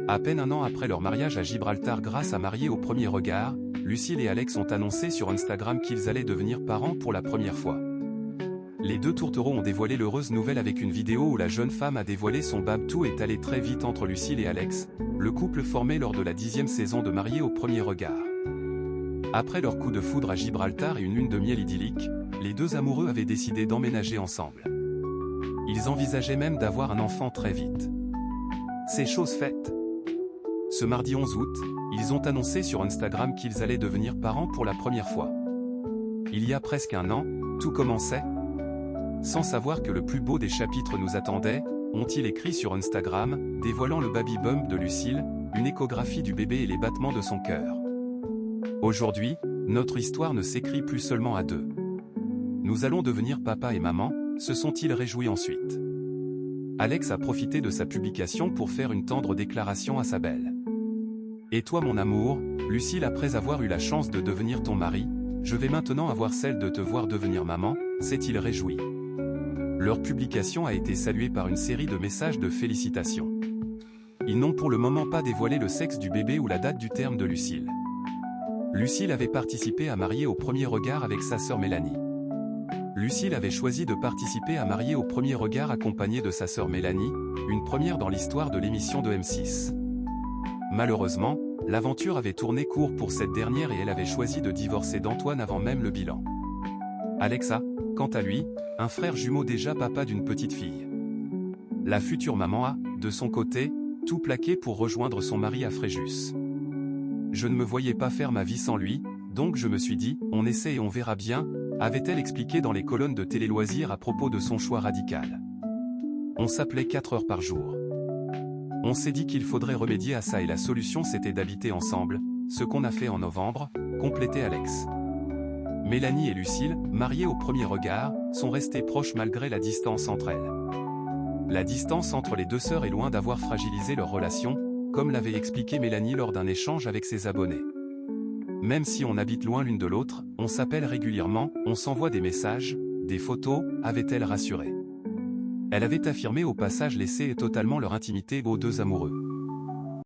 À peine un an après leur mariage à Gibraltar grâce à Mariés au premier regard, Lucille et Alex ont annoncé sur Instagram qu'ils allaient devenir parents pour la première fois. Les deux tourtereaux ont dévoilé l'heureuse nouvelle avec une vidéo où la jeune femme a dévoilé son bab. Tout est allé très vite entre Lucille et Alex, le couple formé lors de la 10e saison de Mariés au premier regard. Après leur coup de foudre à Gibraltar et une lune de miel idyllique, les deux amoureux avaient décidé d'emménager ensemble. Ils envisageaient même d'avoir un enfant très vite. C'est chose faite. Ce mardi 11 août, ils ont annoncé sur Instagram qu'ils allaient devenir parents pour la première fois. Il y a presque un an, tout commençait. Sans savoir que le plus beau des chapitres nous attendait, ont-ils écrit sur Instagram, dévoilant le baby bump de Lucille, une échographie du bébé et les battements de son cœur. Aujourd'hui, notre histoire ne s'écrit plus seulement à deux. Nous allons devenir papa et maman, se sont-ils réjouis ensuite. Alex a profité de sa publication pour faire une tendre déclaration à sa belle. Et toi mon amour, Lucille, après avoir eu la chance de devenir ton mari, je vais maintenant avoir celle de te voir devenir maman, s'est-il réjoui. Leur publication a été saluée par une série de messages de félicitations. Ils n'ont pour le moment pas dévoilé le sexe du bébé ou la date du terme de Lucille. Lucille avait participé à Mariés au premier regard avec sa sœur Mélanie. Lucille avait choisi de participer à Mariés au premier regard accompagnée de sa sœur Mélanie, une première dans l'histoire de l'émission de M6. Malheureusement, l'aventure avait tourné court pour cette dernière et elle avait choisi de divorcer d'Antoine avant même le bilan. Alexa, quant à lui, un frère jumeau déjà papa d'une petite fille. La future maman a, de son côté, tout plaqué pour rejoindre son mari à Fréjus. Je ne me voyais pas faire ma vie sans lui, donc je me suis dit, on essaie et on verra bien, avait-elle expliqué dans les colonnes de Télé Loisirs à propos de son choix radical. On s'appelait 4 heures par jour. On s'est dit qu'il faudrait remédier à ça et la solution c'était d'habiter ensemble, ce qu'on a fait en novembre, complétait Alex. Mélanie et Lucille, mariées au premier regard, sont restées proches malgré la distance entre elles. La distance entre les deux sœurs est loin d'avoir fragilisé leur relation, comme l'avait expliqué Mélanie lors d'un échange avec ses abonnés. Même si on habite loin l'une de l'autre, on s'appelle régulièrement, on s'envoie des messages, des photos, avait-elle rassuré. Elle avait affirmé au passage laisser totalement leur intimité aux deux amoureux.